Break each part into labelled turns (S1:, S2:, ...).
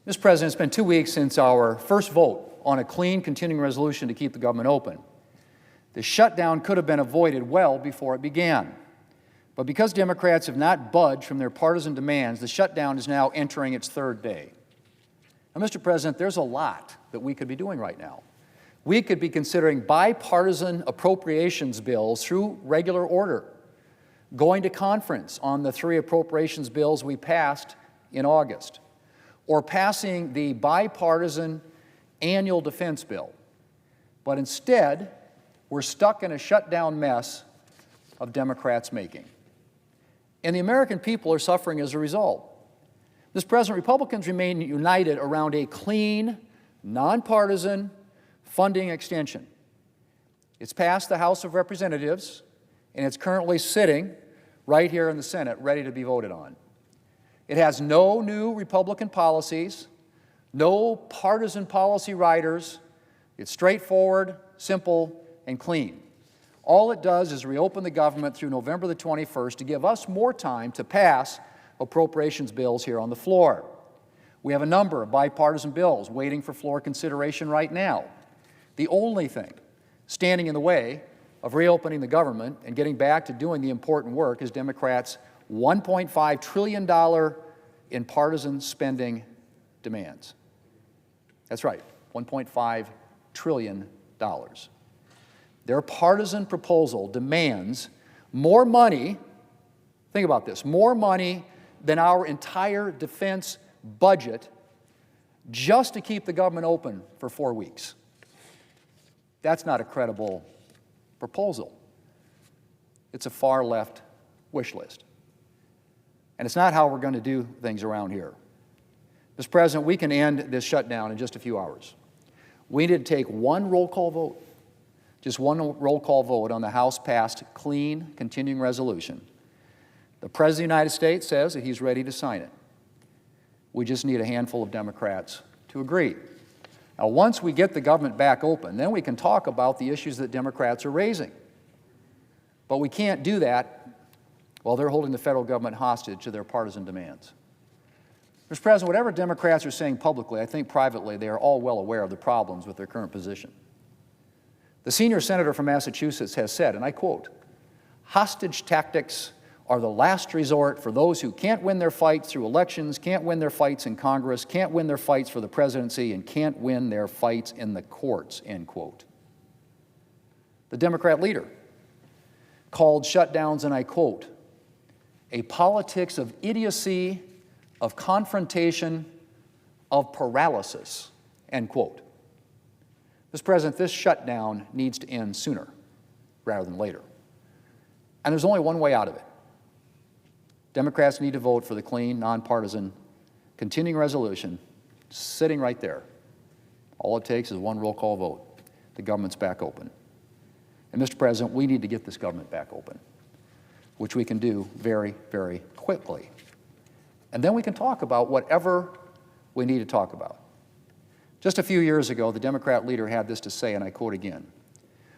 S1: Mr. President, it's been 2 weeks since our first vote on a clean continuing resolution to keep the government open. The shutdown could have been avoided well before it began. But because Democrats have not budged from their partisan demands, the shutdown is now entering its third day. Now, Mr. President, there's a lot that we could be doing right now. We could be considering bipartisan appropriations bills through regular order, going to conference on the 3 appropriations bills we passed in August, or passing the bipartisan annual defense bill. But instead, we're stuck in a shutdown mess of Democrats' making. And the American people are suffering as a result. Mr. President, Republicans remain united around a clean, nonpartisan funding extension. It's passed the House of Representatives, and it's currently sitting right here in the Senate, ready to be voted on. It has no new Republican policies, no partisan policy riders. It's straightforward, simple, and clean. All it does is reopen the government through November the 21st to give us more time to pass appropriations bills here on the floor. We have a number of bipartisan bills waiting for floor consideration right now. The only thing standing in the way of reopening the government and getting back to doing the important work is Democrats' $1.5 trillion in partisan spending demands. That's right, $1.5 trillion. Their partisan proposal demands more money, think about this, more money than our entire defense budget just to keep the government open for 4 weeks. That's not a credible proposal. It's a far-left wish list. And it's not how we're going to do things around here. Mr. President, we can end this shutdown in just a few hours. We need to take one roll call vote, just one roll call vote on the House-passed clean continuing resolution. The President of the United States says that he's ready to sign it. We just need a handful of Democrats to agree. Now, once we get the government back open, then we can talk about the issues that Democrats are raising. But we can't do that while they're holding the federal government hostage to their partisan demands. Mr. President, whatever Democrats are saying publicly, I think privately they are all well aware of the problems with their current position. The senior senator from Massachusetts has said, and I quote, "Hostage tactics are the last resort for those who can't win their fights through elections, can't win their fights in Congress, can't win their fights for the presidency, and can't win their fights in the courts," end quote. The Democrat leader called shutdowns, and I quote, "a politics of idiocy, of confrontation, of paralysis," end quote. Mr. President, this shutdown needs to end sooner rather than later. And there's only one way out of it. Democrats need to vote for the clean, nonpartisan, continuing resolution sitting right there. All it takes is one roll call vote. The government's back open. And Mr. President, we need to get this government back open, which we can do very, very quickly. And then we can talk about whatever we need to talk about. Just a few years ago, the Democrat leader had this to say, and I quote again,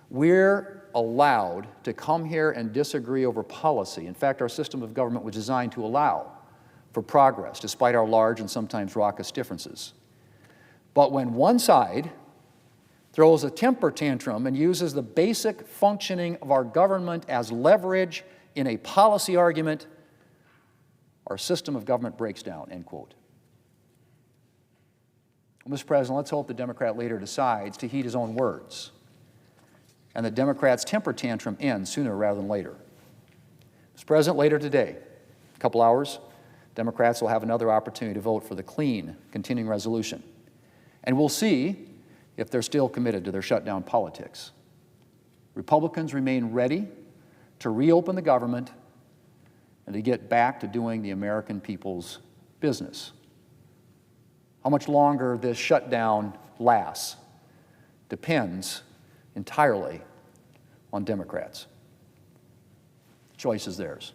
S1: "We're allowed to come here and disagree over policy. In fact, our system of government was designed to allow for progress, despite our large and sometimes raucous differences. But when one side throws a temper tantrum and uses the basic functioning of our government as leverage in a policy argument, our system of government breaks down," end quote. Well, Mr. President, let's hope the Democrat leader decides to heed his own words and the Democrats' temper tantrum ends sooner rather than later. Mr. President, later today, a couple hours, Democrats will have another opportunity to vote for the clean continuing resolution. And we'll see if they're still committed to their shutdown politics. Republicans remain ready to reopen the government and to get back to doing the American people's business. How much longer this shutdown lasts depends entirely on Democrats. The choice is theirs.